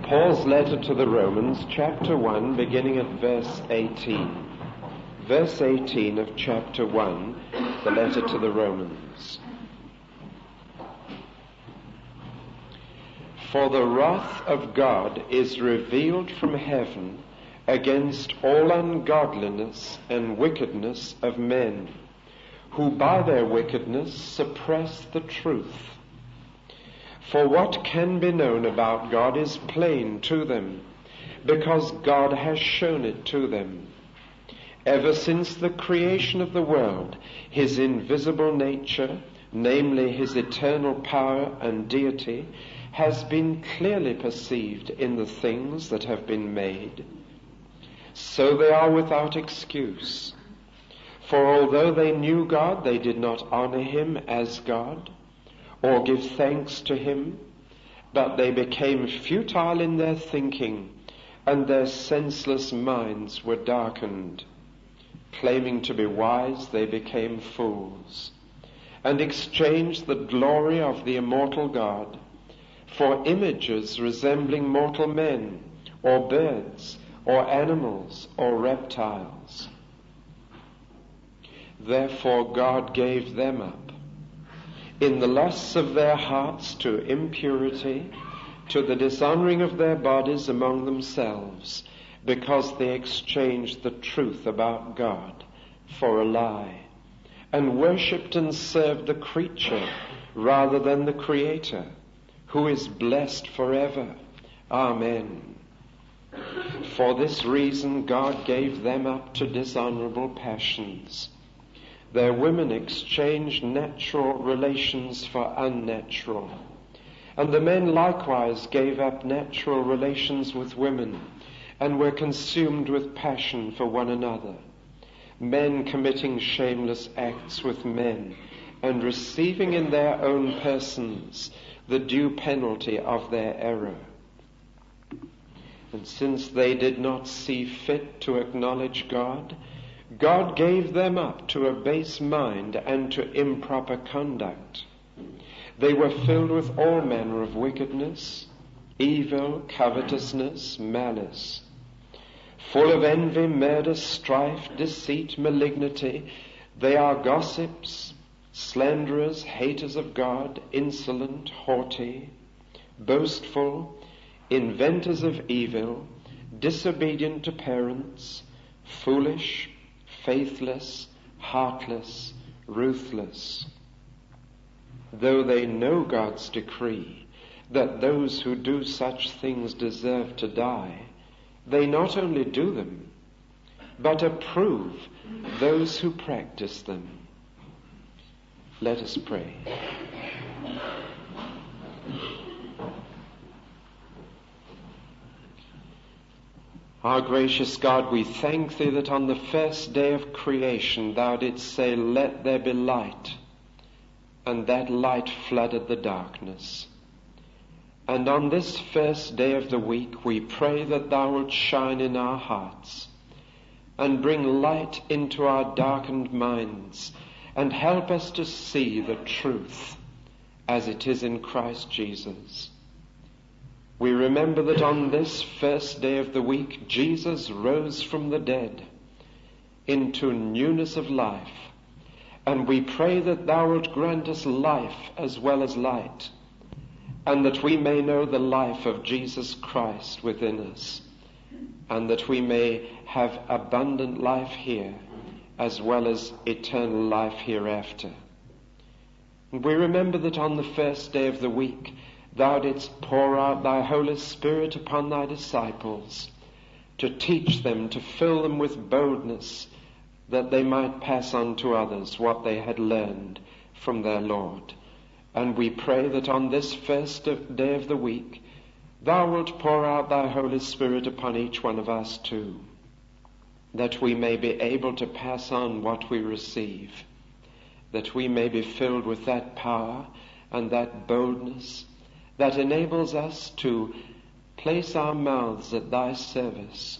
Paul's letter to the Romans, chapter 1, beginning at verse 18. Verse 18 of chapter 1, the letter to the Romans. For the wrath of God is revealed from heaven against all ungodliness and wickedness of men, who by their wickedness suppress the truth. For what can be known about God is plain to them, because God has shown it to them. Ever since the creation of the world, his invisible nature, namely his eternal power and deity, has been clearly perceived in the things that have been made. So they are without excuse. For although they knew God, they did not honor him as God, or give thanks to him, but they became futile in their thinking, and their senseless minds were darkened. Claiming to be wise, they became fools, and exchanged the glory of the immortal God for images resembling mortal men, or birds, or animals, or reptiles. Therefore God gave them up in the lusts of their hearts to impurity, to the dishonoring of their bodies among themselves, because they exchanged the truth about God for a lie, and worshipped and served the creature rather than the Creator, who is blessed forever. Amen. For this reason God gave them up to dishonorable passions. Their women exchanged natural relations for unnatural, and the men likewise gave up natural relations with women, and were consumed with passion for one another, men committing shameless acts with men, and receiving in their own persons the due penalty of their error. And since they did not see fit to acknowledge God, God gave them up to a base mind and to improper conduct. They were filled with all manner of wickedness, evil, covetousness, malice, full of envy, murder, strife, deceit, malignity. They are gossips, slanderers, haters of God, insolent, haughty, boastful, inventors of evil, disobedient to parents, foolish, faithless, heartless, ruthless. Though they know God's decree that those who do such things deserve to die, they not only do them, but approve those who practice them. Let us pray. Our gracious God, we thank thee that on the first day of creation thou didst say, "Let there be light," and that light flooded the darkness. And on this first day of the week we pray that thou wilt shine in our hearts and bring light into our darkened minds and help us to see the truth as it is in Christ Jesus. We remember that on this first day of the week, Jesus rose from the dead into newness of life. And we pray that thou wilt grant us life as well as light, and that we may know the life of Jesus Christ within us, and that we may have abundant life here as well as eternal life hereafter. And we remember that on the first day of the week, thou didst pour out thy Holy Spirit upon thy disciples to teach them, to fill them with boldness, that they might pass on to others what they had learned from their Lord. And we pray that on this first day of the week, thou wilt pour out thy Holy Spirit upon each one of us too, that we may be able to pass on what we receive, that we may be filled with that power and that boldness that enables us to place our mouths at thy service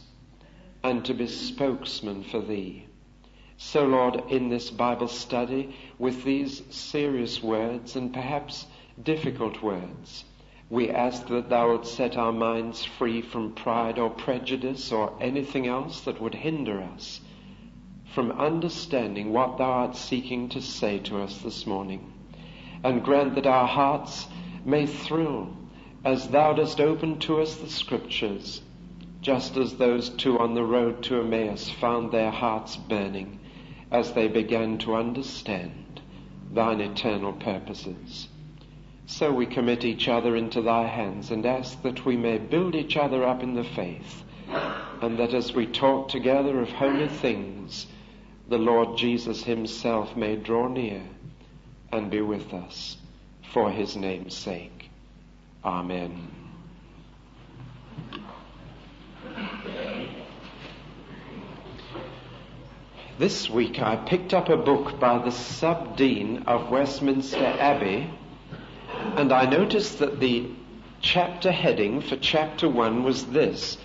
and to be spokesmen for thee. So, Lord, in this Bible study, with these serious words and perhaps difficult words, We ask that thou wilt set our minds free from pride or prejudice or anything else that would hinder us from understanding what thou art seeking to say to us this morning. And grant that our hearts may thrill as thou dost open to us the Scriptures, just as those two on the road to Emmaus found their hearts burning as they began to understand thine eternal purposes. So we commit each other into thy hands and ask that we may build each other up in the faith, and that as we talk together of holy things, the Lord Jesus himself may draw near and be with us for his name's sake. Amen. This week I picked up a book by the sub-dean of Westminster Abbey, and I noticed that the chapter heading for chapter 1 was this: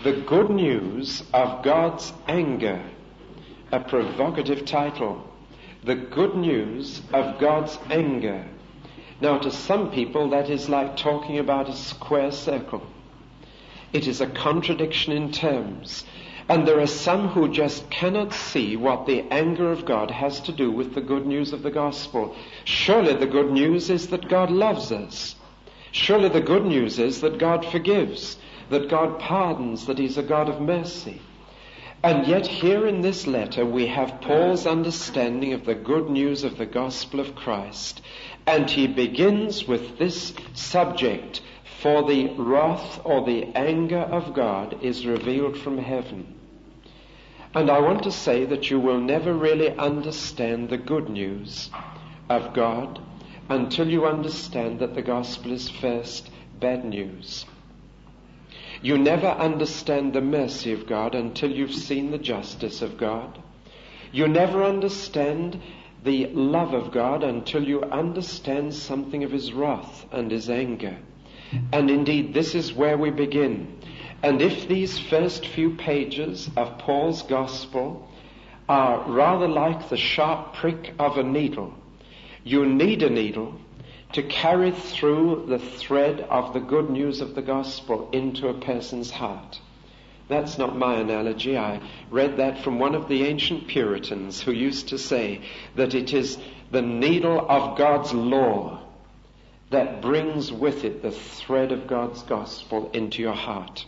The Good News of God's Anger. A provocative title. The Good News of God's Anger. Now, to some people that is like talking about a square circle. It is a contradiction in terms. And there are some who just cannot see what the anger of God has to do with the good news of the gospel. Surely the good news is that God loves us. Surely the good news is that God forgives, that God pardons, that he's a God of mercy. And yet here in this letter we have Paul's understanding of the good news of the gospel of Christ. And he begins with this subject: for the wrath or the anger of God is revealed from heaven. And I want to say that you will never really understand the good news of God until you understand that the gospel is first bad news. You never understand the mercy of God until you've seen the justice of God. You never understand the love of God until you understand something of his wrath and his anger. And indeed, this is where we begin. And if these first few pages of Paul's gospel are rather like the sharp prick of a needle, you need a needle to carry through the thread of the good news of the gospel into a person's heart. That's not my analogy. I read that from one of the ancient Puritans who used to say that it is the needle of God's law that brings with it the thread of God's gospel into your heart.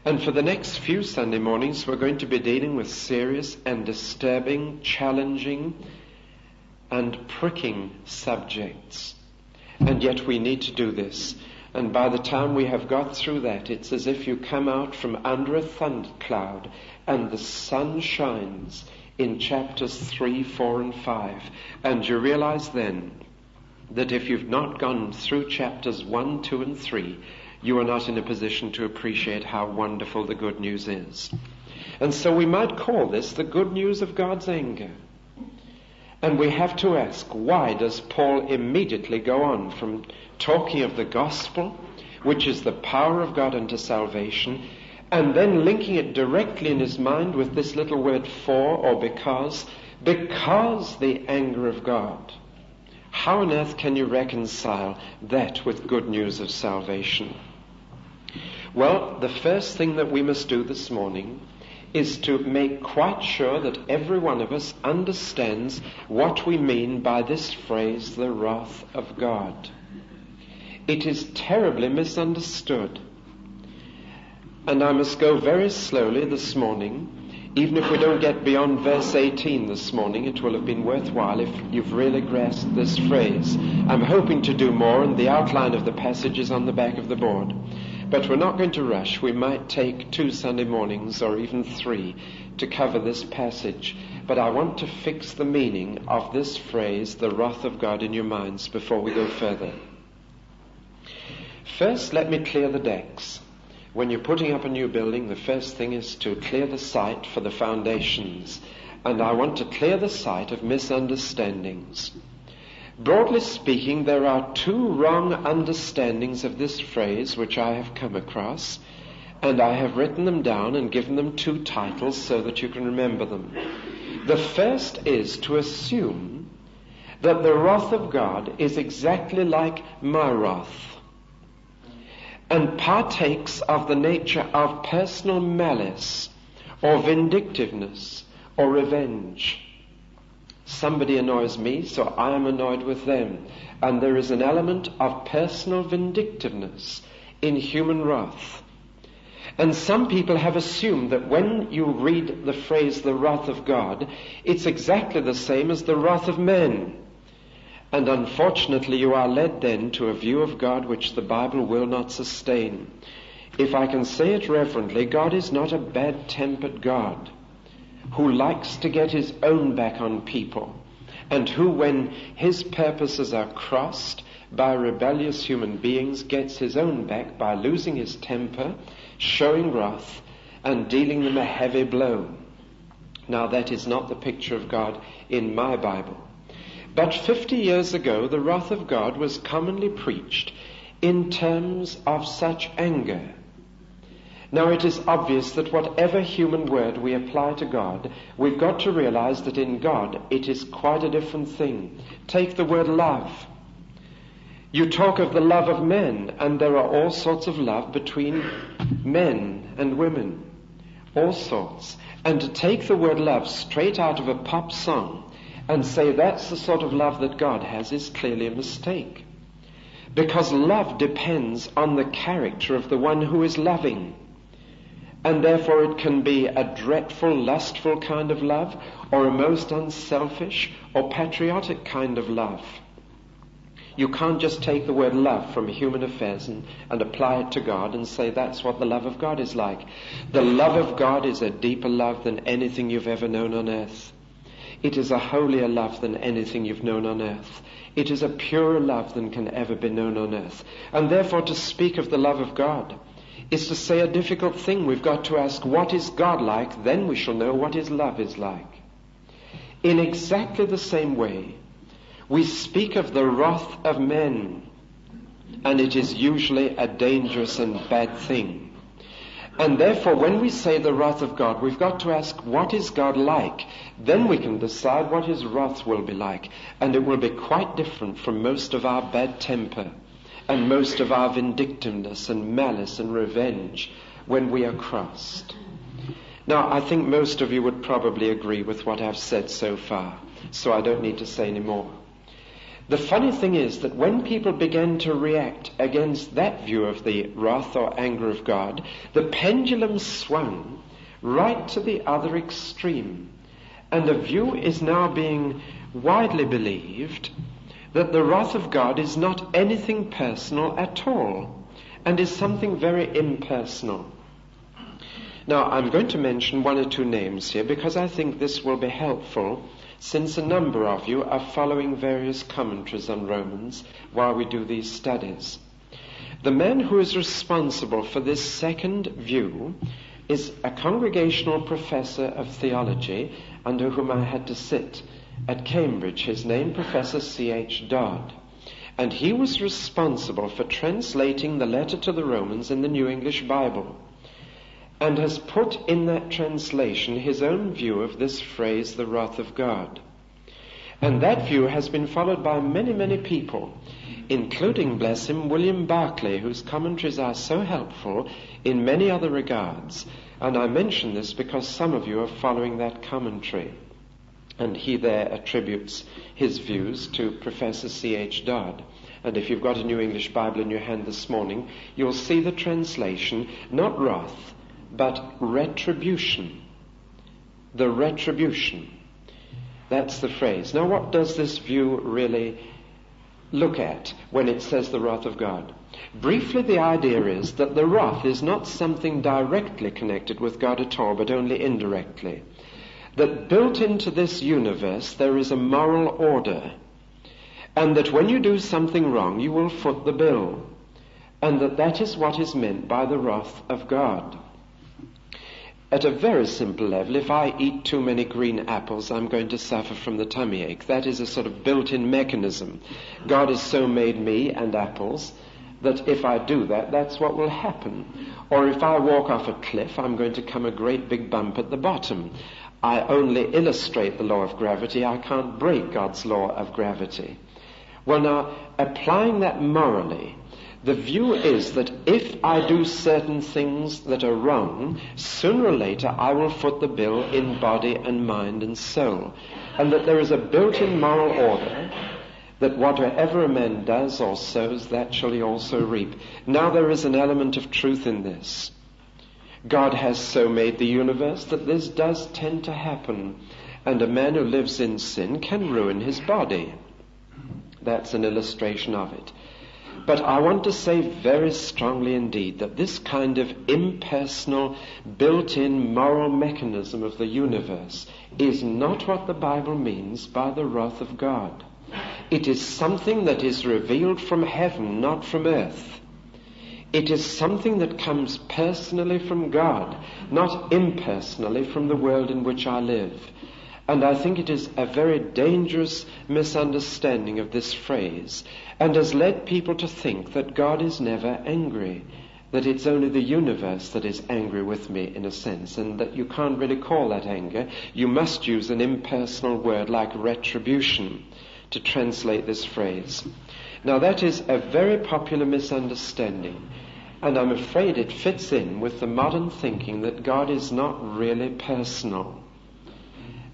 And for the next few Sunday mornings, we're going to be dealing with serious and disturbing, challenging and pricking subjects. And yet we need to do this. And by the time we have got through that, it's as if you come out from under a thundercloud and the sun shines in chapters 3, 4, and 5. And you realize then that if you've not gone through chapters 1, 2, and 3, you are not in a position to appreciate how wonderful the good news is. And so we might call this the good news of God's anger. And we have to ask, why does Paul immediately go on from talking of the gospel, which is the power of God unto salvation, and then linking it directly in his mind with this little word for or because the anger of God? How on earth can you reconcile that with good news of salvation? Well, the first thing that we must do this morning is to make quite sure that every one of us understands what we mean by this phrase, the wrath of God. It is terribly misunderstood. And I must go very slowly this morning. Even if we don't get beyond verse 18 this morning, it will have been worthwhile if you've really grasped this phrase. I'm hoping to do more, and the outline of the passage is on the back of the board. But we're not going to rush. We might take 2 Sunday mornings or even 3 to cover this passage. But I want to fix the meaning of this phrase, the wrath of God, in your minds before we go further. First, let me clear the decks. When you're putting up a new building, the first thing is to clear the site for the foundations. And I want to clear the site of misunderstandings. Broadly speaking, there are 2 wrong understandings of this phrase which I have come across, and I have written them down and given them 2 titles so that you can remember them. The first is to assume that the wrath of God is exactly like my wrath. and partakes of the nature of personal malice or vindictiveness or revenge. Somebody annoys me, so I am annoyed with them. And there is an element of personal vindictiveness in human wrath. And some people have assumed that when you read the phrase, the wrath of God, it's exactly the same as the wrath of men. And unfortunately you are led then to a view of God which the Bible will not sustain. If I can say it reverently, God is not a bad-tempered God who likes to get his own back on people, and who, when his purposes are crossed by rebellious human beings, gets his own back by losing his temper, showing wrath, and dealing them a heavy blow. Now that is not the picture of God in my Bible. But 50 years ago, the wrath of God was commonly preached in terms of such anger. Now it is obvious that whatever human word we apply to God, we've got to realize that in God it is quite a different thing. Take the word love. You talk of the love of men, and there are all sorts of love between men and women. All sorts. And to take the word love straight out of a pop song and say that's the sort of love that God has is clearly a mistake. Because love depends on the character of the one who is loving. And therefore it can be a dreadful, lustful kind of love, or a most unselfish or patriotic kind of love. You can't just take the word love from human affairs and apply it to God and say that's what the love of God is like. The love of God is a deeper love than anything you've ever known on earth. It is a holier love than anything you've known on earth. It is a purer love than can ever be known on earth. And therefore to speak of the love of God is to say a difficult thing. We've got to ask, what is God like? Then we shall know what his love is like. In exactly the same way, we speak of the wrath of men, and it is usually a dangerous and bad thing. And therefore, when we say the wrath of God, we've got to ask, what is God like? Then we can decide what his wrath will be like. And it will be quite different from most of our bad temper and most of our vindictiveness and malice and revenge when we are crossed. Now, I think most of you would probably agree with what I've said so far, so I don't need to say any more. The funny thing is that when people began to react against that view of the wrath or anger of God, the pendulum swung right to the other extreme. And the view is now being widely believed that the wrath of God is not anything personal at all, and is something very impersonal. Now, I'm going to mention one or two names here because I think this will be helpful, since a number of you are following various commentaries on Romans while we do these studies. The man who is responsible for this second view is a congregational professor of theology under whom I had to sit at Cambridge. His name, Professor C.H. Dodd. And he was responsible for translating the letter to the Romans in the New English Bible, and has put in that translation his own view of this phrase, the wrath of God. And that view has been followed by many, many people, including, bless him, William Barclay, whose commentaries are so helpful in many other regards. And I mention this because some of you are following that commentary. And he there attributes his views to Professor C.H. Dodd. And if you've got a New English Bible in your hand this morning, you'll see the translation, not wrath, but retribution. The retribution. That's the phrase. Now, what does this view really look at when it says the wrath of God? Briefly, the idea is that the wrath is not something directly connected with God at all, but only indirectly. That built into this universe there is a moral order, and that when you do something wrong you will foot the bill, and that is what is meant by the wrath of God. At a very simple level, if I eat too many green apples, I'm going to suffer from the tummy ache. That is a sort of built-in mechanism. God has so made me and apples that if I do that, that's what will happen. Or if I walk off a cliff, I'm going to come a great big bump at the bottom. I only illustrate the law of gravity. I can't break God's law of gravity. Well, now, applying that morally, The view is that if I do certain things that are wrong, sooner or later I will foot the bill in body and mind and soul. And that there is a built-in moral order that whatever a man does or sows, that shall he also reap. Now there is an element of truth in this. God has so made the universe that this does tend to happen. And a man who lives in sin can ruin his body. That's an illustration of it. But I want to say very strongly indeed that this kind of impersonal, built-in moral mechanism of the universe is not what the Bible means by the wrath of God. It is something that is revealed from heaven, not from earth. It is something that comes personally from God, not impersonally from the world in which I live. And I think it is a very dangerous misunderstanding of this phrase, and has led people to think that God is never angry, that it's only the universe that is angry with me in a sense, and that you can't really call that anger. You must use an impersonal word like retribution to translate this phrase. Now that is a very popular misunderstanding, and I'm afraid it fits in with the modern thinking that God is not really personal,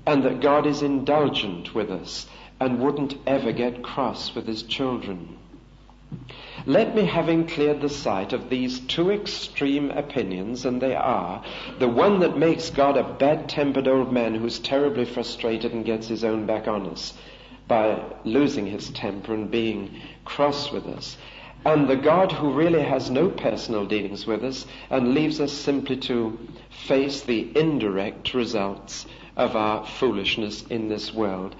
and that God is indulgent with us and wouldn't ever get cross with his children. Let me, having cleared the sight of these two extreme opinions, and they are the one that makes God a bad-tempered old man who's terribly frustrated and gets his own back on us by losing his temper and being cross with us, and the God who really has no personal dealings with us and leaves us simply to face the indirect results of our foolishness in this world.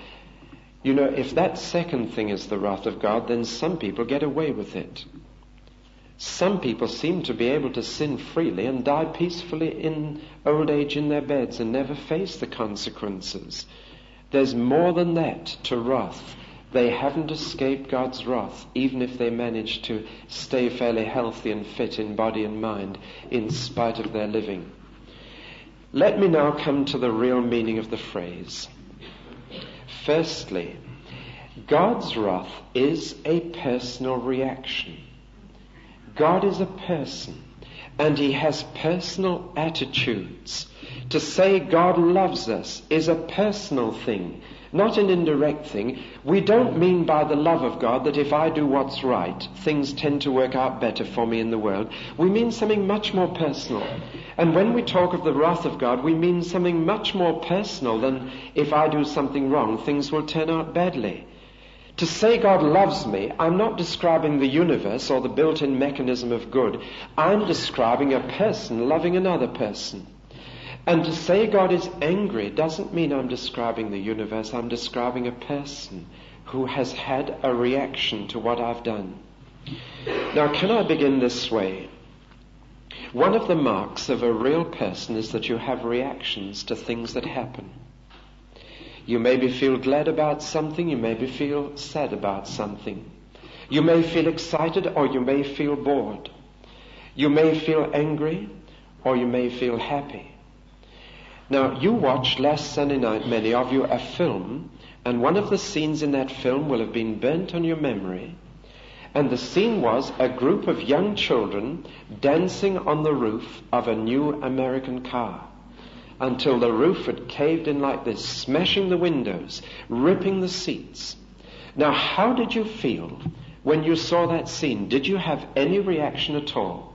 You know, if that second thing is the wrath of God, then some people get away with it. Some people seem to be able to sin freely and die peacefully in old age in their beds and never face the consequences. There's more than that to wrath. They haven't escaped God's wrath, even if they manage to stay fairly healthy and fit in body and mind in spite of their living. Let me now come to the real meaning of the phrase. Firstly, God's wrath is a personal reaction. God is a person, and he has personal attitudes. To say God loves us is a personal thing, not an indirect thing. We don't mean by the love of God that if I do what's right, things tend to work out better for me in the world. We mean something much more personal. And when we talk of the wrath of God, we mean something much more personal than if I do something wrong, things will turn out badly. To say God loves me, I'm not describing the universe or the built-in mechanism of good. I'm describing a person loving another person. And to say God is angry doesn't mean I'm describing the universe. I'm describing a person who has had a reaction to what I've done. Now, can I begin this way? One of the marks of a real person is that you have reactions to things that happen. You maybe feel glad about something, you maybe feel sad about something. You may feel excited or you may feel bored. You may feel angry or you may feel happy. Now, you watched last Sunday night, many of you, a film, and one of the scenes in that film will have been burnt on your memory. And the scene was a group of young children dancing on the roof of a new American car until the roof had caved in like this, smashing the windows, ripping the seats. Now, how did you feel when you saw that scene? Did you have any reaction at all?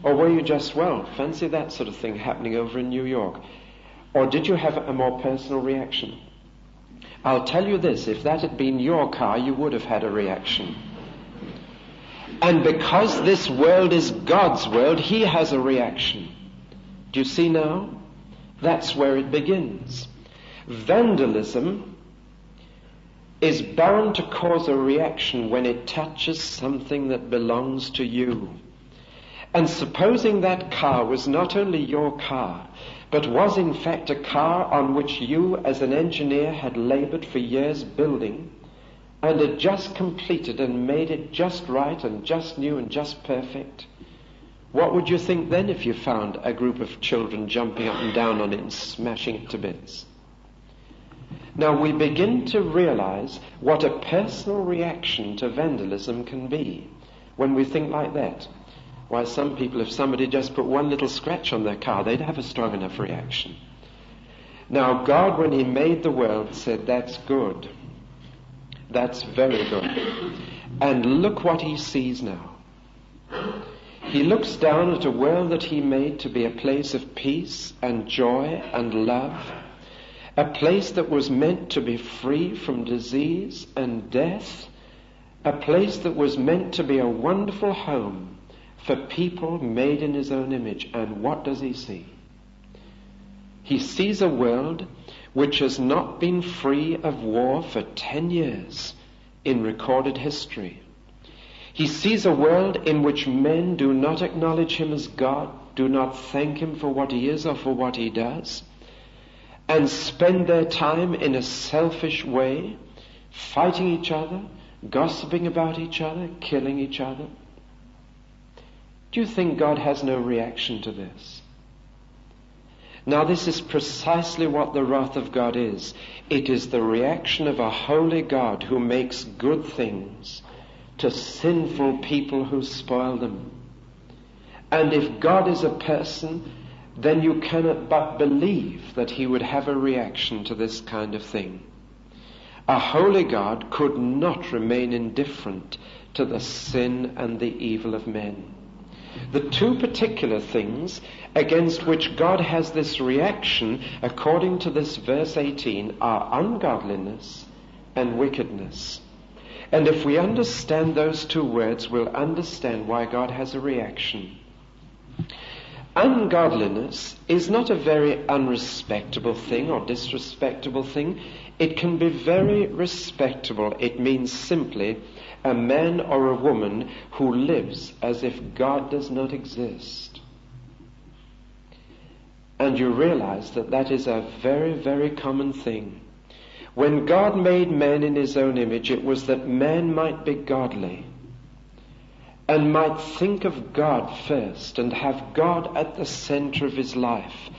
Or were you just, well, fancy that sort of thing happening over in New York? Or did you have a more personal reaction? I'll tell you this, if that had been your car, you would have had a reaction. And because this world is God's world, he has a reaction. Do you see now? That's where it begins. Vandalism is bound to cause a reaction when it touches something that belongs to you. And supposing that car was not only your car, but was in fact a car on which you as an engineer had labored for years building, and had just completed and made it just right and just new and just perfect, what would you think then if you found a group of children jumping up and down on it and smashing it to bits? Now we begin to realize what a personal reaction to vandalism can be. when we think like that. Why, some people, if somebody just put one little scratch on their car, they'd have a strong enough reaction. Now, God, when he made the world, said, that's good. That's very good. And look what he sees now. He looks down at a world that he made to be a place of peace and joy and love, a place that was meant to be free from disease and death, a place that was meant to be a wonderful home for people made in his own image. And what does he see? He sees a world which has not been free of war for 10 years in recorded history. He sees a world in which men do not acknowledge him as God, do not thank him for what he is or for what he does, and spend their time in a selfish way, fighting each other, gossiping about each other, killing each other. Do you think God has no reaction to this? Now, this is precisely what the wrath of God is. It is the reaction of a holy God who makes good things to sinful people who spoil them. And if God is a person, then you cannot but believe that he would have a reaction to this kind of thing. A holy God could not remain indifferent to the sin and the evil of men. The two particular things against which God has this reaction, according to this verse 18, are ungodliness and wickedness. And if we understand those two words, we'll understand why God has a reaction. Ungodliness is not a very unrespectable thing or disrespectable thing. It can be very respectable. It means simply a man or a woman who lives as if God does not exist. And you realize that that is a very, very common thing. When God made man in his own image, it was that man might be godly and might think of God first and have God at the center of his life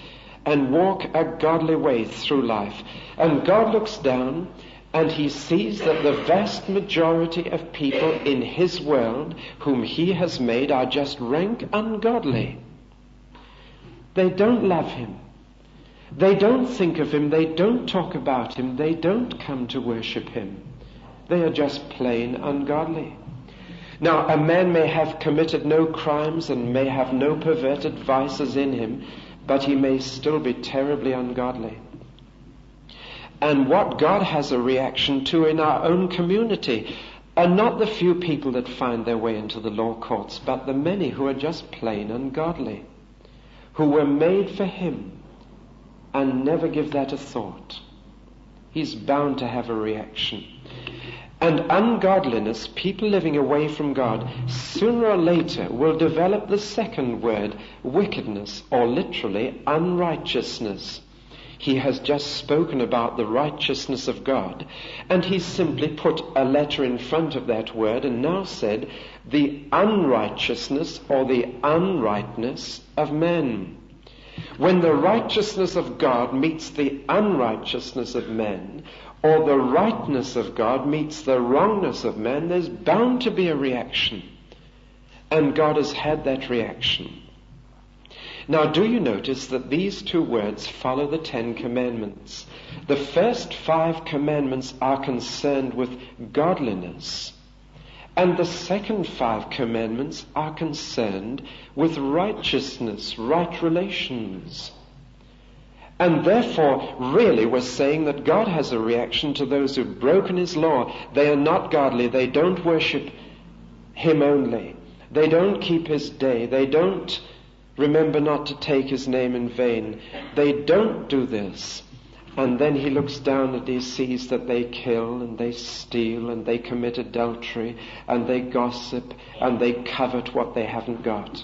and walk a godly way through life. And God looks down and he sees that the vast majority of people in his world whom he has made are just rank ungodly. They don't love him. They don't think of him. They don't talk about him. They don't come to worship him. They are just plain ungodly. Now, a man may have committed no crimes and may have no perverted vices in him, but he may still be terribly ungodly. And what God has a reaction to in our own community are not the few people that find their way into the law courts, but the many who are just plain ungodly, who were made for him and never give that a thought. He's bound to have a reaction. And ungodliness, people living away from God, sooner or later will develop the second word, wickedness, or literally unrighteousness. He has just spoken about the righteousness of God, and he simply put a letter in front of that word and now said the unrighteousness or the unrightness of men. When the righteousness of God meets the unrighteousness of men, or the rightness of God meets the wrongness of man, there's bound to be a reaction. And God has had that reaction. Now, do you notice that these two words follow the 10 Commandments? The first 5 commandments are concerned with godliness, and the second 5 commandments are concerned with righteousness, right relations. And therefore, really, we're saying that God has a reaction to those who've broken his law. They are not godly. They don't worship him only. They don't keep his day. They don't remember not to take his name in vain. They don't do this. And then he looks down and he sees that they kill and they steal and they commit adultery and they gossip and they covet what they haven't got.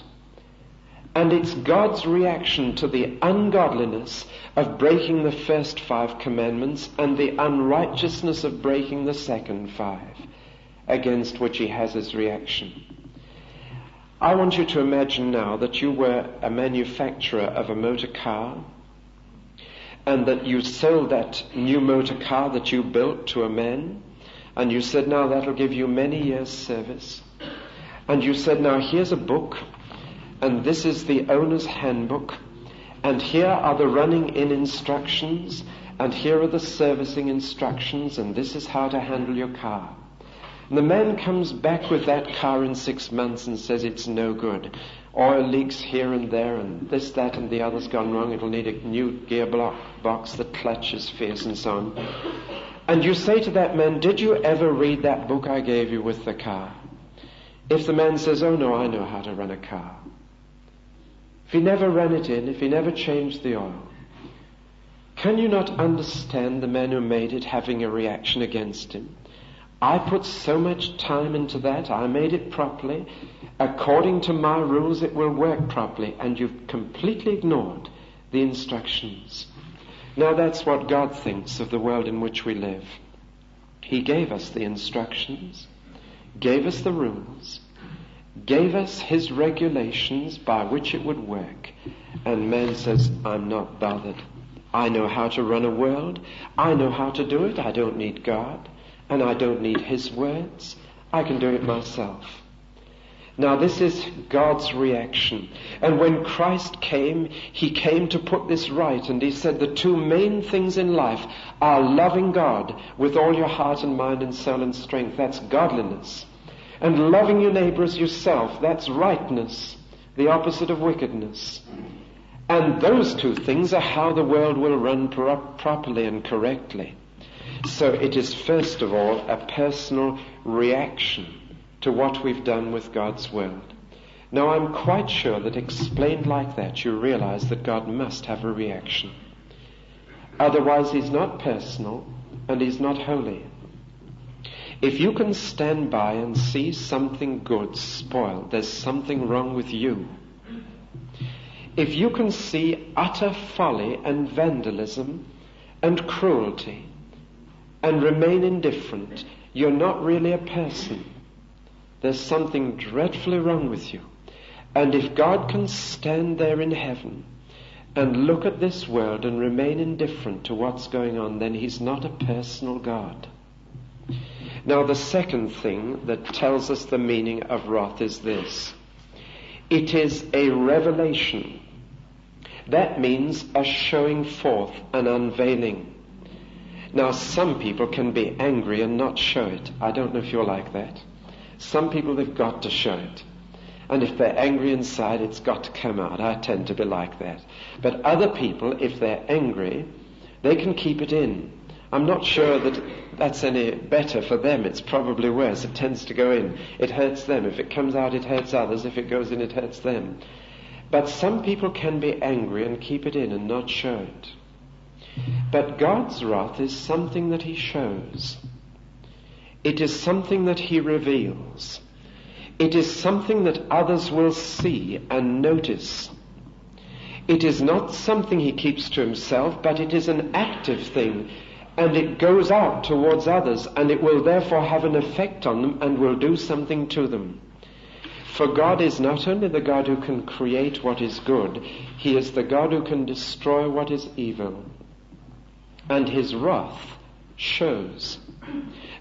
And it's God's reaction to the ungodliness of breaking the first 5 commandments and the unrighteousness of breaking the second 5, against which he has his reaction. I want you to imagine now that you were a manufacturer of a motor car, and that you sold that new motor car that you built to a man, and you said, now that'll give you many years' service. and you said, now here's a book, and this is the owner's handbook, and here are the running in instructions, and here are the servicing instructions, and this is how to handle your car. And the man comes back with that car in 6 months and says it's no good. Oil leaks here and there, and this, that, and the other's gone wrong. It'll need a new gearbox, the clutch is fierce, and so on. And you say to that man, did you ever read that book I gave you with the car? If the man says, oh no, I know how to run a car. If he never ran it in, if he never changed the oil, can you not understand the man who made it having a reaction against him? I put so much time into that, I made it properly. According to my rules, it will work properly, and you've completely ignored the instructions. Now that's what God thinks of the world in which we live. He gave us the instructions, gave us the rules, gave us his regulations by which it would work, and man says, I'm not bothered. I know how to run a world. I know how to do it. I don't need God, and I don't need his words. I can do it myself. Now this is God's reaction. And when Christ came, he came to put this right, and he said the two main things in life are loving God with all your heart and mind and soul and strength. That's godliness. And loving your neighbor as yourself. That's rightness, the opposite of wickedness. And those two things are how the world will run properly and correctly. So it is first of all a personal reaction to what we've done with God's world. Now I'm quite sure that explained like that, you realize that God must have a reaction. Otherwise he's not personal and he's not holy. If you can stand by and see something good spoiled, there's something wrong with you. If you can see utter folly and vandalism and cruelty and remain indifferent, you're not really a person. There's something dreadfully wrong with you. And if God can stand there in heaven and look at this world and remain indifferent to what's going on, then he's not a personal God. Now the second thing that tells us the meaning of wrath is this. It is a revelation. That means a showing forth, an unveiling. Now some people can be angry and not show it. I don't know if you're like that. Some people, they've got to show it. And if they're angry inside, it's got to come out. I tend to be like that. But other people, if they're angry, they can keep it in. I'm not sure that that's any better for them. It's probably worse. It tends to go in. It hurts them. If it comes out, it hurts others. If it goes in, it hurts them. But some people can be angry and keep it in and not show it. But God's wrath is something that he shows. It is something that he reveals. It is something that others will see and notice. It is not something he keeps to himself, but it is an active thing. And it goes out towards others, and it will therefore have an effect on them and will do something to them. For God is not only the God who can create what is good, he is the God who can destroy what is evil. And his wrath shows.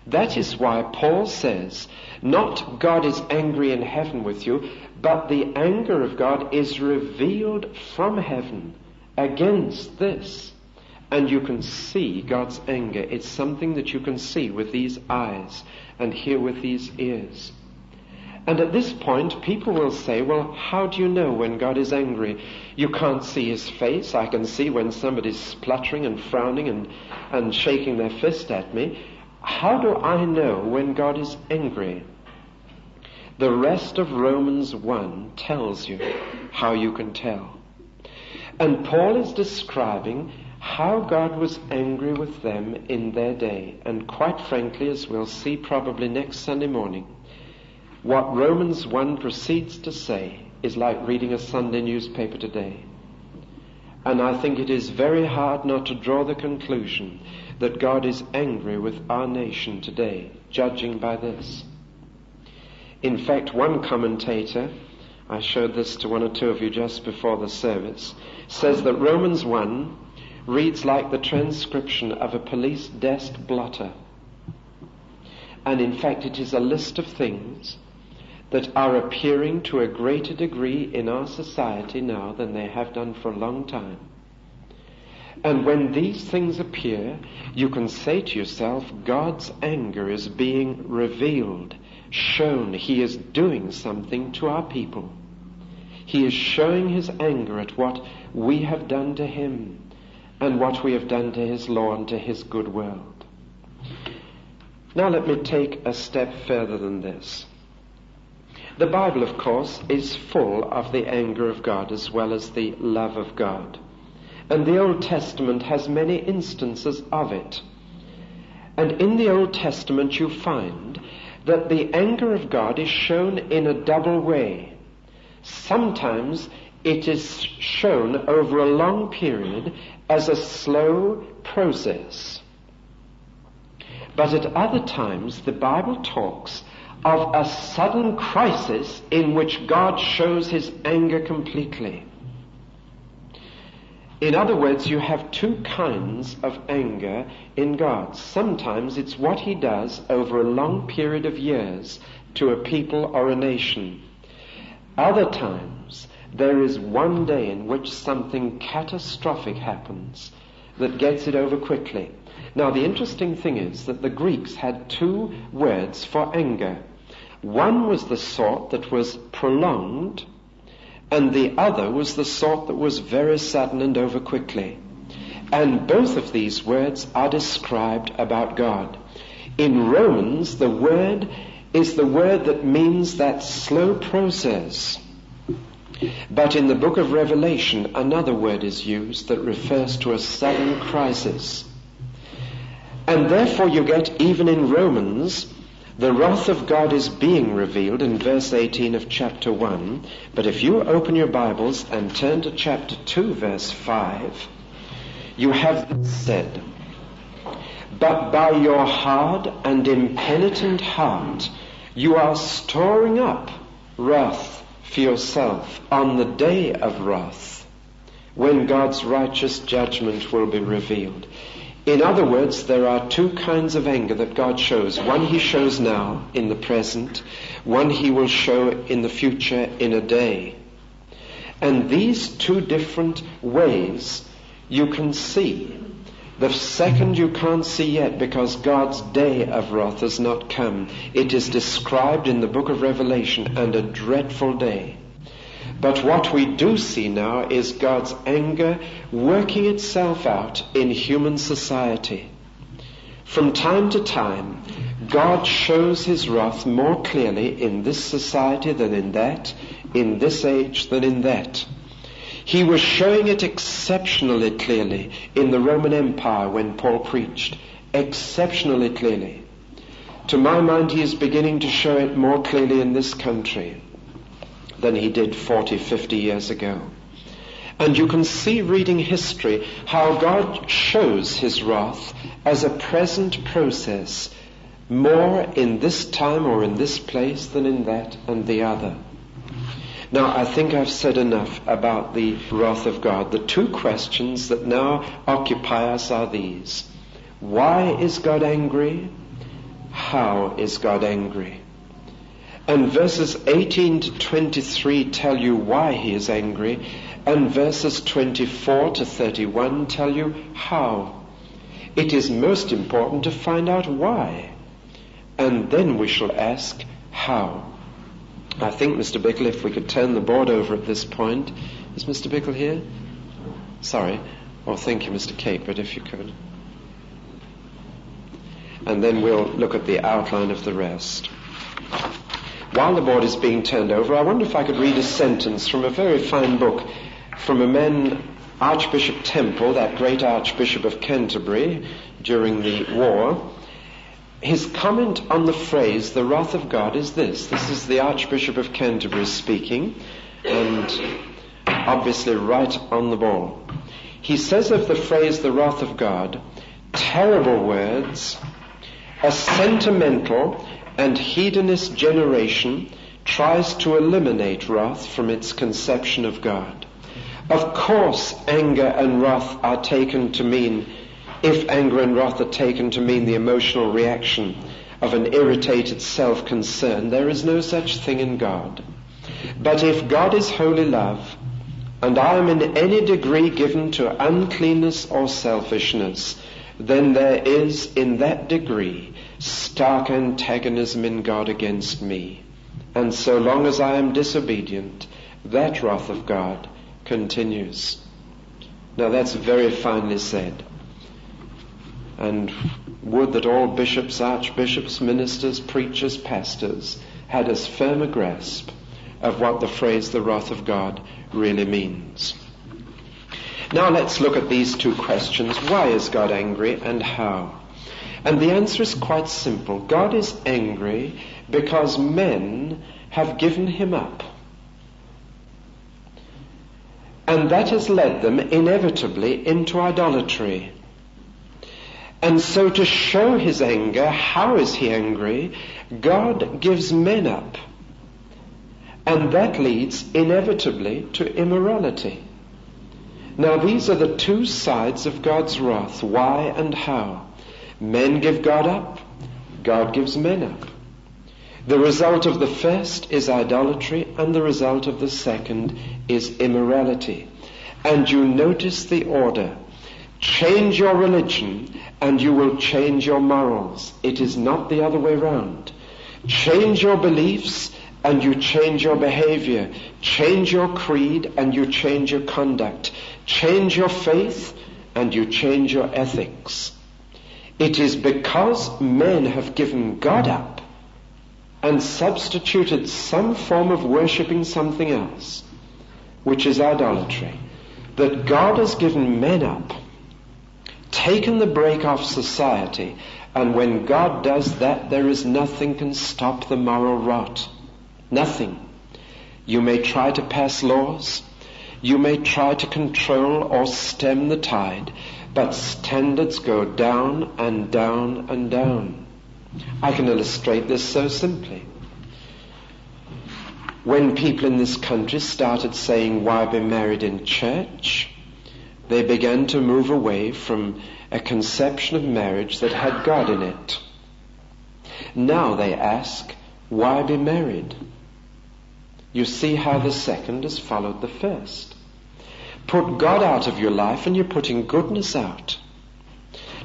That is why Paul says, not God is angry in heaven with you, but the anger of God is revealed from heaven against this. And you can see God's anger. It's something that you can see with these eyes and hear with these ears. And at this point, people will say, well, how do you know when God is angry? You can't see his face. I can see when somebody's spluttering and frowning and shaking their fist at me. How do I know when God is angry? The rest of Romans 1 tells you how you can tell. And Paul is describing how God was angry with them in their day. And quite frankly, as we'll see probably next Sunday morning, what Romans 1 proceeds to say is like reading a Sunday newspaper today. And I think it is very hard not to draw the conclusion that God is angry with our nation today, judging by this. In fact, one commentator, I showed this to one or two of you just before the service, says that Romans 1 reads like the transcription of a police desk blotter. And in fact, it is a list of things that are appearing to a greater degree in our society now than they have done for a long time. And when these things appear, you can say to yourself, God's anger is being revealed, shown. He is doing something to our people. He is showing his anger at what we have done to him and what we have done to his law and to his good world. Now let me take a step further than this. The Bible, of course, is full of the anger of God as well as the love of God. And the Old Testament has many instances of it. And in the Old Testament you find that the anger of God is shown in a double way. Sometimes it is shown over a long period as a slow process. But at other times the Bible talks of a sudden crisis in which God shows his anger completely. In other words, you have two kinds of anger in God. Sometimes it's what he does over a long period of years to a people or a nation. Other times, there is one day in which something catastrophic happens that gets it over quickly. Now, the interesting thing is that the Greeks had two words for anger. One was the sort that was prolonged, and the other was the sort that was very sudden and over quickly. And both of these words are described about God. In Romans, the word is the word that means that slow process. But in the book of Revelation, another word is used that refers to a sudden crisis. And therefore you get, even in Romans, the wrath of God is being revealed in verse 18 of chapter 1. But if you open your Bibles and turn to chapter 2, verse 5, you have this said, "But by your hard and impenitent heart you are storing up wrath for yourself on the day of wrath, when God's righteous judgment will be revealed." In other words, there are two kinds of anger that God shows. One he shows now, in the present. One he will show in the future, in a day. And these two different ways you can see. The second you can't see yet, because God's day of wrath has not come. It is described in the book of Revelation, and a dreadful day. But what we do see now is God's anger working itself out in human society. From time to time, God shows his wrath more clearly in this society than in that, in this age than in that. He was showing it exceptionally clearly in the Roman Empire when Paul preached. Exceptionally clearly. To my mind, he is beginning to show it more clearly in this country than he did 40, 50 years ago. And you can see, reading history, how God shows his wrath as a present process, more in this time or in this place than in that and the other. Now, I think I've said enough about the wrath of God. The two questions that now occupy us are these. Why is God angry? How is God angry? And verses 18 to 23 tell you why he is angry, and verses 24 to 31 tell you how. It is most important to find out why, and then we shall ask how. I think, Mr. Bickle, if we could turn the board over at this point. Is Mr. Bickle here? Sorry. Oh, thank you, Mr. Capert, if you could. And then we'll look at the outline of the rest. While the board is being turned over, I wonder if I could read a sentence from a very fine book from a man, Archbishop Temple, that great Archbishop of Canterbury during the war. His comment on the phrase, the wrath of God, is this. This is the Archbishop of Canterbury speaking, and obviously right on the ball. He says of the phrase, the wrath of God, terrible words, a sentimental and hedonist generation tries to eliminate wrath from its conception of God. Of course, anger and wrath are taken to mean, if anger and wrath are taken to mean the emotional reaction of an irritated self-concern. There is no such thing in God. But if God is holy love, and I am in any degree given to uncleanness or selfishness, then there is in that degree stark antagonism in God against me. And so long as I am disobedient, that wrath of God continues. Now that's very finely said. And would that all bishops, archbishops, ministers, preachers, pastors had as firm a grasp of what the phrase the wrath of God really means. Now let's look at these two questions. Why is God angry and how? And the answer is quite simple. God is angry because men have given him up. And that has led them inevitably into idolatry. And so to show his anger, how is he angry? God gives men up. And that leads inevitably to immorality. Now these are the two sides of God's wrath. Why and how? Men give God up. God gives men up. The result of the first is idolatry, and the result of the second is immorality. And you notice the order. Change your religion and you will change your morals. It is not the other way round. Change your beliefs and you change your behavior. Change your creed and you change your conduct. Change your faith and you change your ethics. It is because men have given God up and substituted some form of worshipping something else, which is idolatry, that God has given men up, taken the brake off society, and when God does that, there is nothing can stop the moral rot. Nothing. You may try to pass laws, you may try to control or stem the tide, but standards go down and down and down. I can illustrate this so simply. When people in this country started saying, why be married in church? They began to move away from a conception of marriage that had God in it. Now they ask, why be married? You see how the second has followed the first. Put God out of your life and you're putting goodness out.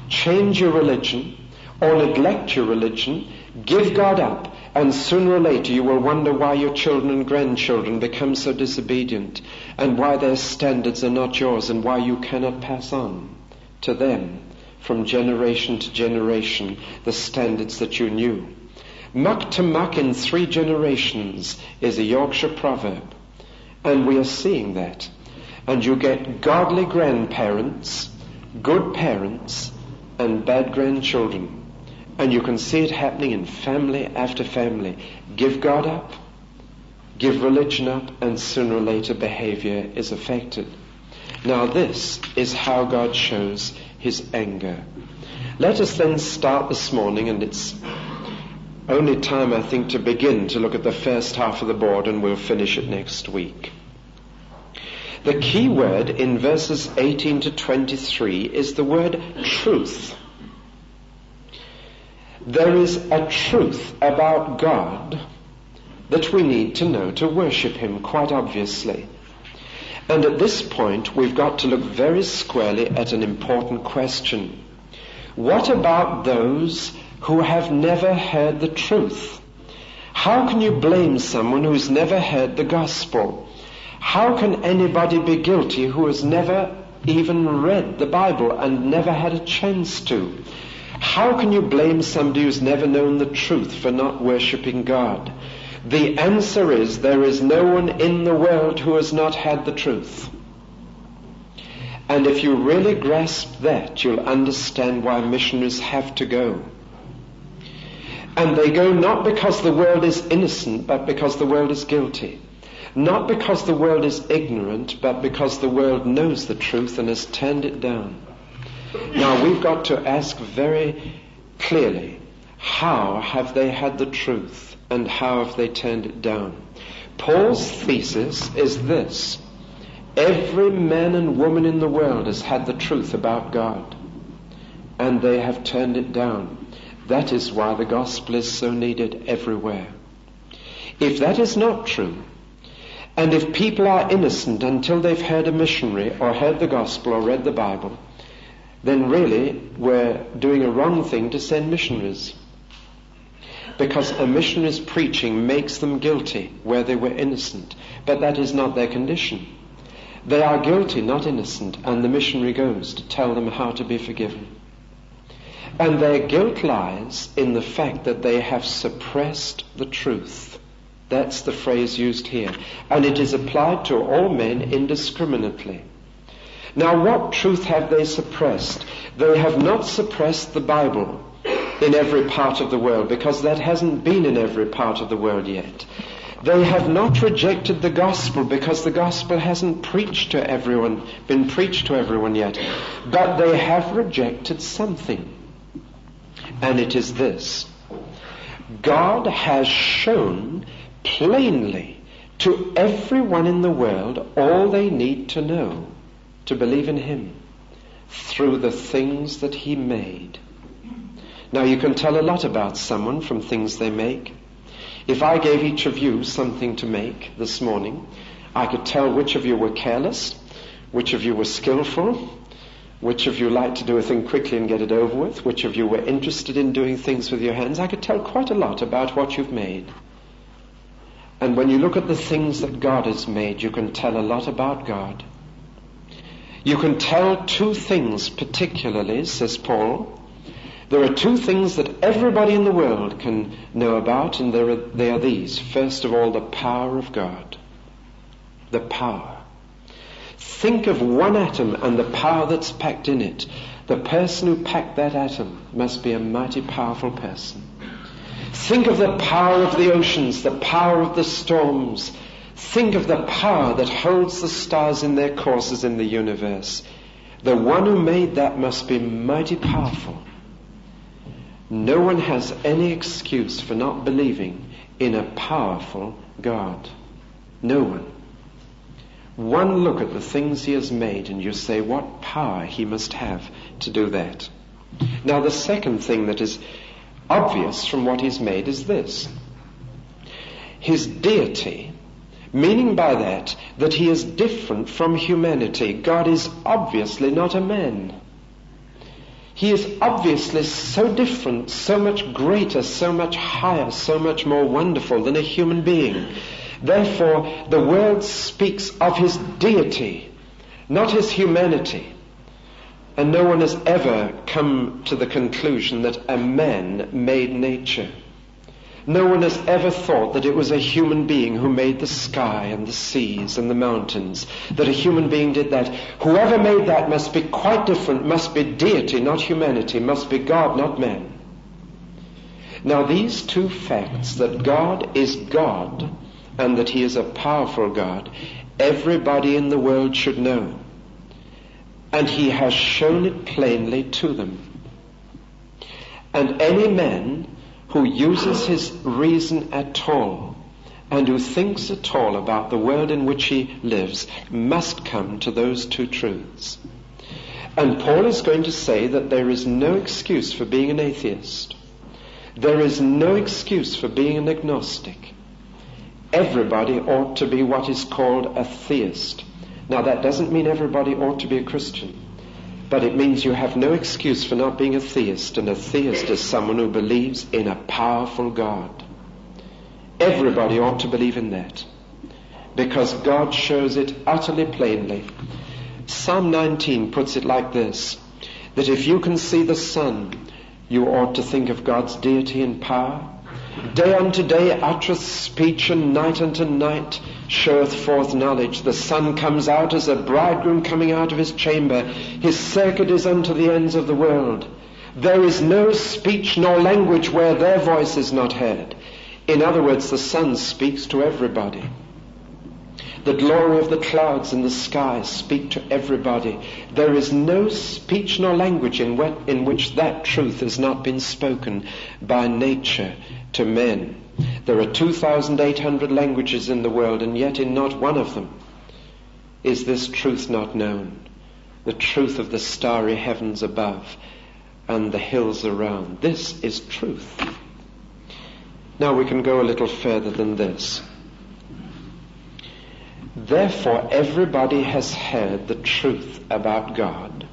Change your religion or neglect your religion, give God up, and sooner or later you will wonder why your children and grandchildren become so disobedient, and why their standards are not yours, and why you cannot pass on to them from generation to generation the standards that you knew. Muck to muck in 3 generations is a Yorkshire proverb, and we are seeing that. And you get godly grandparents, good parents, and bad grandchildren. And you can see it happening in family after family. Give God up, give religion up, and sooner or later behavior is affected. Now this is how God shows his anger. Let us then start this morning, and it's only time, I think, to begin to look at the first half of the board, and we'll finish it next week. The key word in verses 18 to 23 is the word truth. There is a truth about God that we need to know to worship him, quite obviously. And at this point, we've got to look very squarely at an important question. What about those who have never heard the truth? How can you blame someone who's never heard the gospel? How can anybody be guilty who has never even read the Bible and never had a chance to? How can you blame somebody who's never known the truth for not worshipping God? The answer is there is no one in the world who has not had the truth. And if you really grasp that, you'll understand why missionaries have to go. And they go not because the world is innocent, but because the world is guilty. Not because the world is ignorant, but because the world knows the truth and has turned it down. Now we've got to ask very clearly, how have they had the truth and how have they turned it down? Paul's thesis is this: every man and woman in the world has had the truth about God, and they have turned it down. That is why the gospel is so needed everywhere. If that is not true, and if people are innocent until they've heard a missionary or heard the gospel or read the Bible, then really we're doing a wrong thing to send missionaries. Because a missionary's preaching makes them guilty where they were innocent. But that is not their condition. They are guilty, not innocent, and the missionary goes to tell them how to be forgiven. And their guilt lies in the fact that they have suppressed the truth. That's the phrase used here. And it is applied to all men indiscriminately. Now, what truth have they suppressed? They have not suppressed the Bible in every part of the world, because that hasn't been in every part of the world yet. They have not rejected the gospel, because the gospel hasn't been preached to everyone yet. But they have rejected something. And it is this: God has shown plainly to everyone in the world all they need to know to believe in Him through the things that He made. Now, you can tell a lot about someone from things they make. If I gave each of you something to make this morning, I could tell which of you were careless, which of you were skillful, which of you liked to do a thing quickly and get it over with, which of you were interested in doing things with your hands. I could tell quite a lot about what you've made. And when you look at the things that God has made, you can tell a lot about God. You can tell two things particularly, says Paul. There are two things that everybody in the world can know about, and they are these. First of all, the power of God. The power. Think of one atom and the power that's packed in it. The person who packed that atom must be a mighty powerful person. Think of the power of the oceans, the power of the storms. Think of the power that holds the stars in their courses in the universe. The one who made that must be mighty powerful. No one has any excuse for not believing in a powerful God. No one. One look at the things He has made and you say what power He must have to do that. Now, the second thing that is obvious from what He's made is this: His deity, meaning by that He is different from humanity. God is obviously not a man. He is obviously so different, so much greater, so much higher, so much more wonderful than a human being. Therefore, the world speaks of His deity, not His humanity. And no one has ever come to the conclusion that a man made nature. No one has ever thought that it was a human being who made the sky and the seas and the mountains, that a human being did that. Whoever made that must be quite different, must be deity, not humanity, must be God, not man. Now, these two facts, that God is God and that He is a powerful God, everybody in the world should know. And He has shown it plainly to them. And any man who uses his reason at all and who thinks at all about the world in which he lives must come to those two truths. And Paul is going to say that there is no excuse for being an atheist. There is no excuse for being an agnostic. Everybody ought to be what is called a theist. Now, that doesn't mean everybody ought to be a Christian. But it means you have no excuse for not being a theist, and a theist is someone who believes in a powerful God. Everybody ought to believe in that, because God shows it utterly plainly. Psalm 19 puts it like this, that if you can see the sun, you ought to think of God's deity and power. Day unto day uttereth speech, and night unto night showeth forth knowledge. The sun comes out as a bridegroom coming out of his chamber. His circuit is unto the ends of the world. There is no speech nor language where their voice is not heard. In other words, the sun speaks to everybody. The glory of the clouds in the sky speak to everybody. There is no speech nor language in which that truth has not been spoken by nature to men. There are 2,800 languages in the world, and yet in not one of them is this truth not known. The truth of the starry heavens above, and the hills around. This is truth. Now we can go a little further than this. Therefore, everybody has heard the truth about God.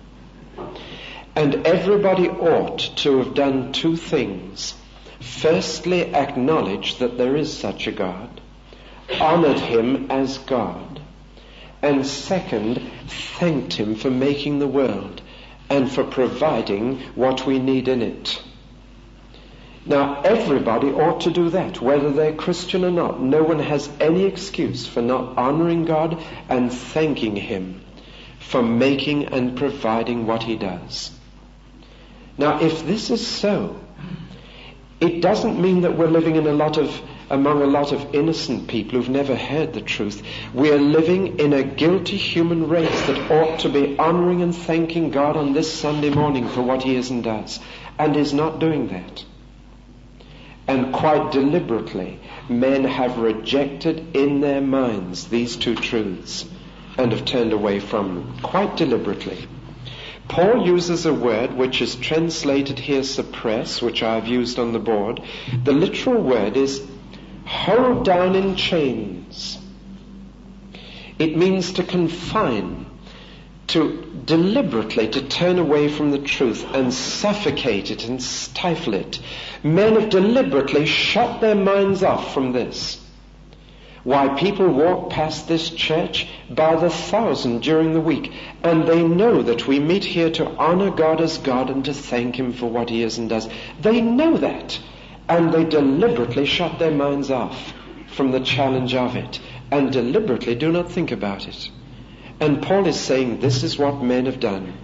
And everybody ought to have done two things. Firstly, acknowledged that there is such a God, honored him as God, and second, thanked him for making the world and for providing what we need in it. Now, everybody ought to do that, whether they're Christian or not. No one has any excuse for not honoring God and thanking him for making and providing what he does. Now, if this is so, it doesn't mean that we're living in among a lot of innocent people who've never heard the truth. We're living in a guilty human race that ought to be honoring and thanking God on this Sunday morning for what he is and does, and is not doing that. And quite deliberately, men have rejected in their minds these two truths and have turned away from them, quite deliberately. Paul uses a word which is translated here suppress, which I've used on the board. The literal word is hold down in chains. It means to confine, to deliberately to turn away from the truth and suffocate it and stifle it. Men have deliberately shut their minds off from this. Why, people walk past this church by the thousand during the week, and they know that we meet here to honor God as God and to thank him for what he is and does. They know that, and they deliberately shut their minds off from the challenge of it, and deliberately do not think about it. And Paul is saying this is what men have done.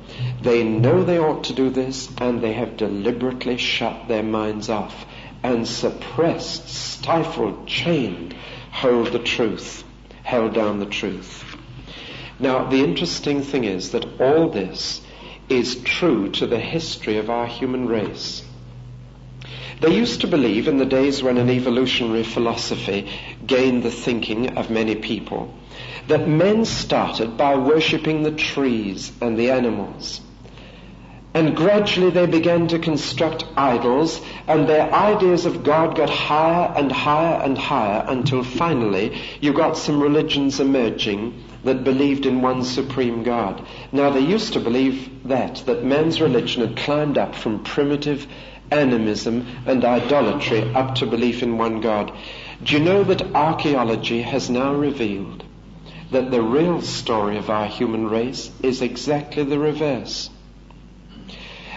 They know they ought to do this, and they have deliberately shut their minds off and suppressed, stifled, chained, held down the truth. Now, the interesting thing is that all this is true to the history of our human race. They used to believe, in the days when an evolutionary philosophy gained the thinking of many people, that men started by worshipping the trees and the animals. And gradually they began to construct idols, and their ideas of God got higher and higher and higher, until finally you got some religions emerging that believed in one supreme God. Now, they used to believe that man's religion had climbed up from primitive animism and idolatry up to belief in one God. Do you know that archaeology has now revealed that the real story of our human race is exactly the reverse?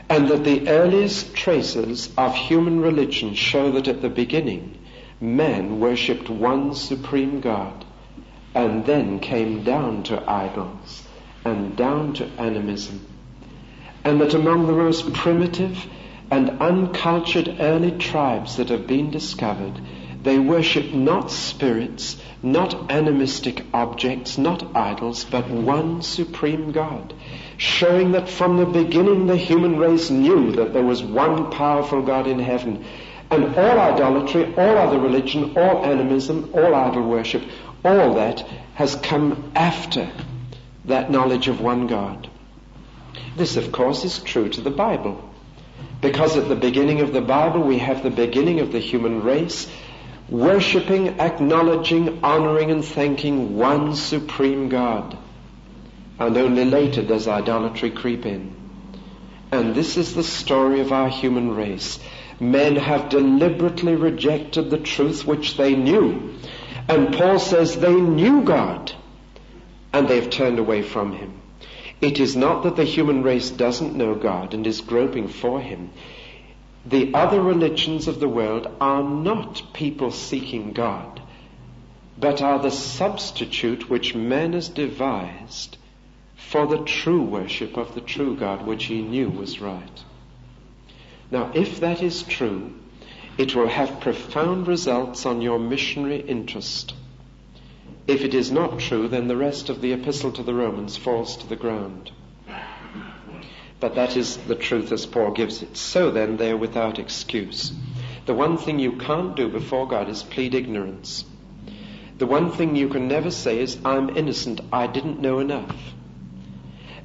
And that the earliest traces of human religion show that at the beginning, man worshipped one supreme God, and then came down to idols and down to animism. And that among the most primitive and uncultured early tribes that have been discovered, they worship not spirits, not animistic objects, not idols, but one supreme God, showing that from the beginning the human race knew that there was one powerful God in heaven. And all idolatry, all other religion, all animism, all idol worship, all that has come after that knowledge of one God. This, of course, is true to the Bible, because at the beginning of the Bible we have the beginning of the human race worshipping, acknowledging, honoring and thanking one supreme God. And only later does idolatry creep in. And this is the story of our human race. Men have deliberately rejected the truth which they knew. And Paul says they knew God, and they've turned away from him. It is not that the human race doesn't know God and is groping for him. The other religions of the world are not people seeking God, but are the substitute which man has devised for the true worship of the true God, which he knew was right. Now, if that is true, it will have profound results on your missionary interest. If it is not true, then the rest of the epistle to the Romans falls to the ground. But that is the truth as Paul gives it. So then, they are without excuse. The one thing you can't do before God is plead ignorance. The one thing you can never say is, I'm innocent, I didn't know enough.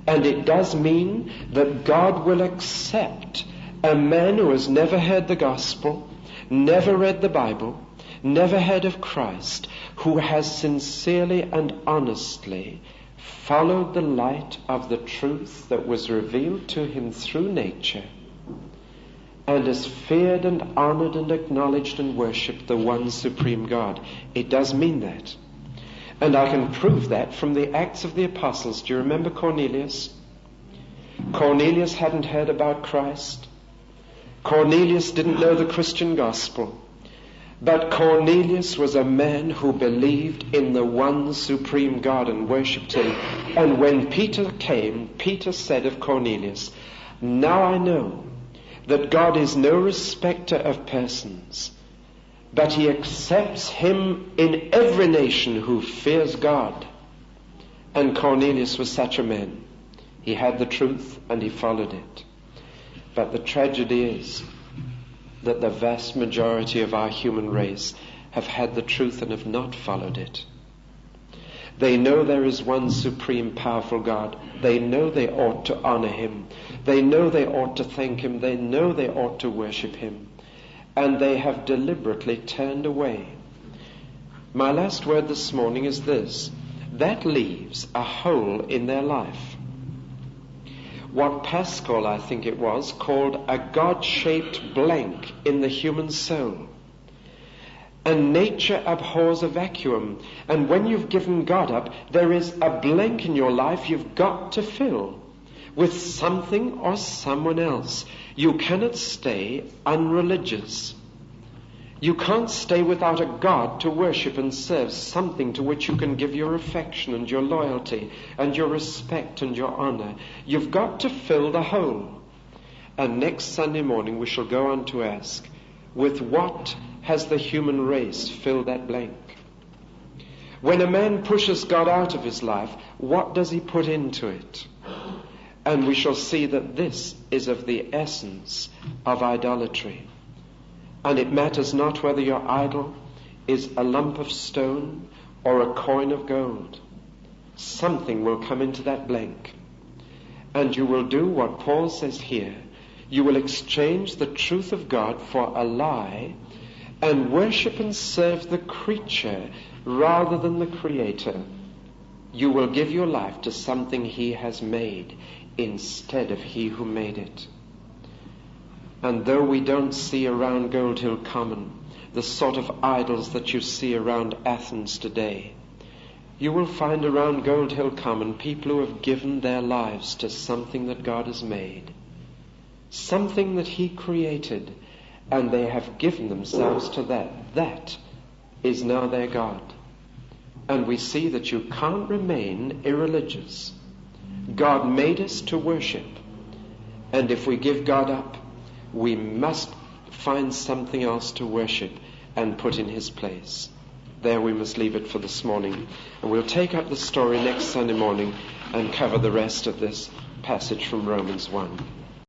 And it does mean that God will accept A man who has never heard the gospel, never read the Bible, never heard of Christ, who has sincerely and honestly followed the light of the truth that was revealed to him through nature, and has feared and honored and acknowledged and worshipped the one supreme God. It does mean that. And I can prove that from the Acts of the Apostles. Do you remember Cornelius? Cornelius hadn't heard about Christ. Cornelius didn't know the Christian gospel. But Cornelius was a man who believed in the one supreme God and worshipped him. And when Peter came, Peter said of Cornelius, "Now I know that God is no respecter of persons, but he accepts him in every nation who fears God." And Cornelius was such a man. He had the truth and he followed it. But the tragedy is that the vast majority of our human race have had the truth and have not followed it. They know there is one supreme powerful God. They know they ought to honor him. They know they ought to thank him. They know they ought to worship him. And they have deliberately turned away. My last word this morning is this. That leaves a hole in their life. What Pascal, I think it was, called a God-shaped blank in the human soul. And nature abhors a vacuum. And when you've given God up, there is a blank in your life you've got to fill with something or someone else. You cannot stay unreligious. You can't stay without a God to worship and serve, something to which you can give your affection and your loyalty and your respect and your honor. You've got to fill the hole. And next Sunday morning we shall go on to ask, with what has the human race filled that blank? When a man pushes God out of his life, what does he put into it? And we shall see that this is of the essence of idolatry. And it matters not whether your idol is a lump of stone or a coin of gold. Something will come into that blank. And you will do what Paul says here. You will exchange the truth of God for a lie and worship and serve the creature rather than the Creator. You will give your life to something he has made instead of he who made it. And though we don't see around Gold Hill Common the sort of idols that you see around Athens today, you will find around Gold Hill Common people who have given their lives to something that God has made, something that he created, and they have given themselves to that. That is now their God. And we see that you can't remain irreligious. God made us to worship. And if we give God up, we must find something else to worship and put in his place. There we must leave it for this morning. And we'll take up the story next Sunday morning and cover the rest of this passage from Romans 1.